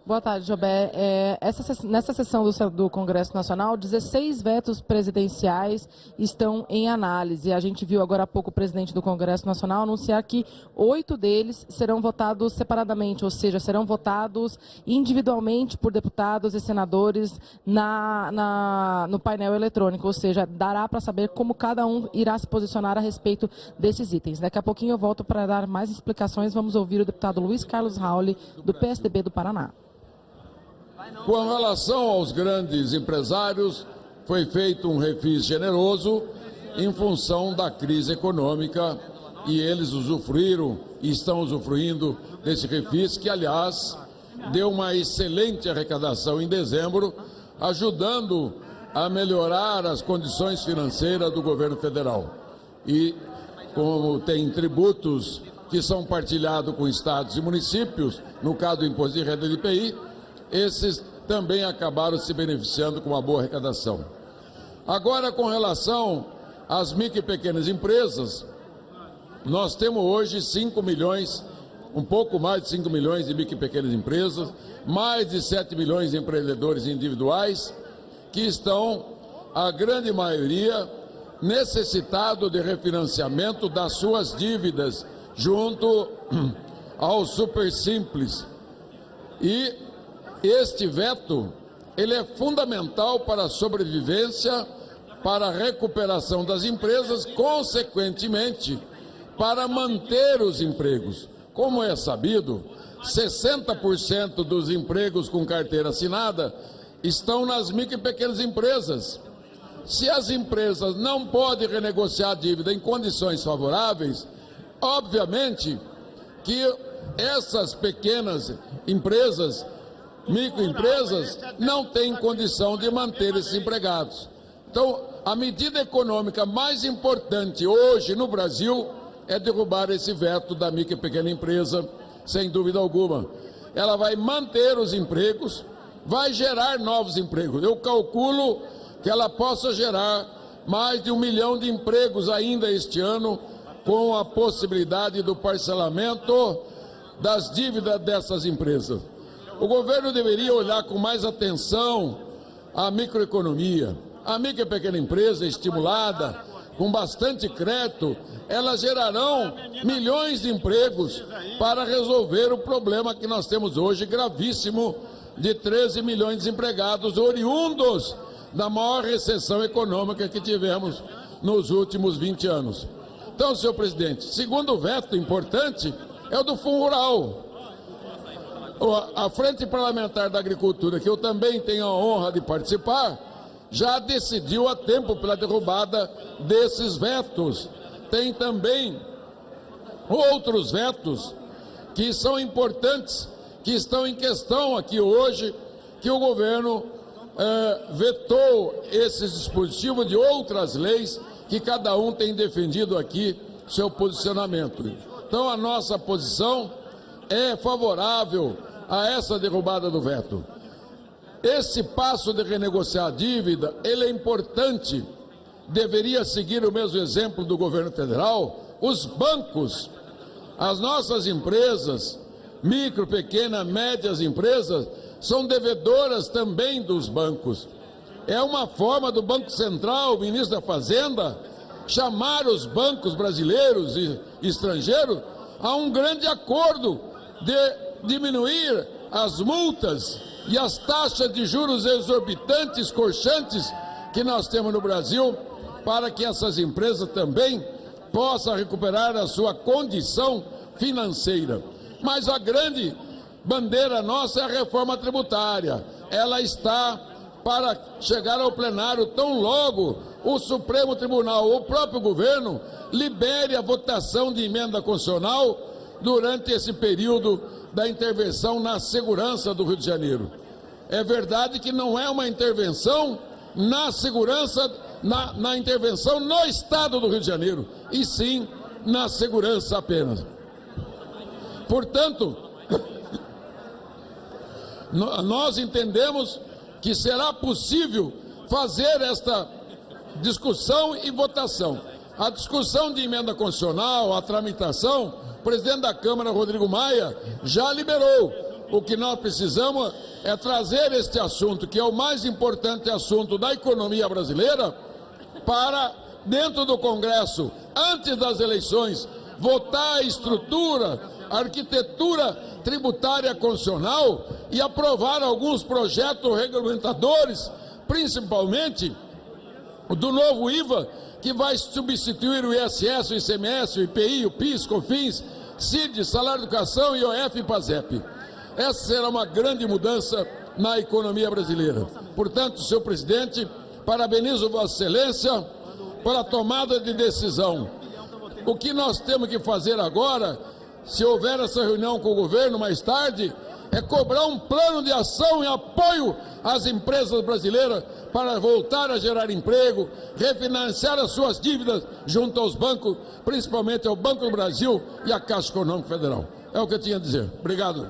Boa tarde, Jobé. Nessa sessão do Congresso Nacional, 16 vetos presidenciais estão em análise. A gente viu agora há pouco o presidente do Congresso Nacional anunciar que 8 deles serão votados separadamente, ou seja, serão votados individualmente por deputados e senadores no painel eletrônico, ou seja, dará para saber como cada um irá se posicionar a respeito desses itens. Daqui a pouquinho eu volto para dar mais explicações. Vamos ouvir o deputado Luiz Carlos Rauli, do PSDB do Paraná. Com relação aos grandes empresários, foi feito um refis generoso em função da crise econômica e eles usufruíram e estão usufruindo desse refis que, aliás, deu uma excelente arrecadação em dezembro, ajudando a melhorar as condições financeiras do governo federal. E como tem tributos que são partilhados com estados e municípios, no caso do imposto de renda de IPI, esses também acabaram se beneficiando com uma boa arrecadação. Agora, com relação às micro e pequenas empresas, nós temos hoje 5 milhões, um pouco mais de 5 milhões de micro e pequenas empresas, mais de 7 milhões de empreendedores individuais, que estão, a grande maioria, necessitados de refinanciamento das suas dívidas junto ao Super Simples. E este veto, ele é fundamental para a sobrevivência, para a recuperação das empresas, consequentemente, para manter os empregos. Como é sabido, 60% dos empregos com carteira assinada estão nas micro e pequenas empresas. Se as empresas não podem renegociar a dívida em condições favoráveis, obviamente que essas pequenas empresas, microempresas, não têm condição de manter esses empregados. Então, a medida econômica mais importante hoje no Brasil é derrubar esse veto da micro e pequena empresa, sem dúvida alguma. Ela vai manter os empregos, vai gerar novos empregos. Eu calculo que ela possa gerar mais de 1 milhão de empregos ainda este ano, com a possibilidade do parcelamento das dívidas dessas empresas. O governo deveria olhar com mais atenção a microeconomia. A micro e pequena empresa estimulada, com bastante crédito, elas gerarão milhões de empregos para resolver o problema que nós temos hoje, gravíssimo, de 13 milhões de desempregados oriundos da maior recessão econômica que tivemos nos últimos 20 anos. Então, senhor presidente, segundo veto importante é o do Fundo Rural. A Frente Parlamentar da Agricultura, que eu também tenho a honra de participar, já decidiu há tempo pela derrubada desses vetos. Tem também outros vetos que são importantes, que estão em questão aqui hoje, que o governo vetou esses dispositivos de outras leis que cada um tem defendido aqui seu posicionamento. Então, a nossa posição é favorável a essa derrubada do veto. Esse passo de renegociar a dívida, ele é importante, deveria seguir o mesmo exemplo do governo federal. Os bancos, as nossas empresas, micro, pequena, médias empresas, são devedoras também dos bancos. É uma forma do Banco Central, o ministro da Fazenda, chamar os bancos brasileiros e estrangeiros a um grande acordo de diminuir as multas e as taxas de juros exorbitantes, corchantes, que nós temos no Brasil, para que essas empresas também possam recuperar a sua condição financeira. Mas a grande bandeira nossa é a reforma tributária. Ela está para chegar ao plenário tão logo o Supremo Tribunal, o próprio governo, libere a votação de emenda constitucional durante esse período da intervenção na segurança do Rio de Janeiro. É verdade que não é uma intervenção na segurança, na intervenção no estado do Rio de Janeiro, e sim na segurança apenas. Portanto, nós entendemos que será possível fazer esta discussão e votação. A discussão de emenda constitucional, a tramitação, o presidente da Câmara, Rodrigo Maia, já liberou. o que nós precisamos é trazer este assunto, que é o mais importante assunto da economia brasileira, para dentro do Congresso, antes das eleições, votar a estrutura, a arquitetura tributária constitucional e aprovar alguns projetos regulamentadores, principalmente o do novo IVA, que vai substituir o ISS, o ICMS, o IPI, o PIS, COFINS, CID, Salário de Educação, IOF e PASEP. Essa será uma grande mudança na economia brasileira. Portanto, senhor presidente, parabenizo Vossa Excelência pela tomada de decisão. O que nós temos que fazer agora, se houver essa reunião com o governo mais tarde, é cobrar um plano de ação e apoio às empresas brasileiras para voltar a gerar emprego, refinanciar as suas dívidas junto aos bancos, principalmente ao Banco do Brasil e à Caixa Econômica Federal. É o que eu tinha a dizer. Obrigado.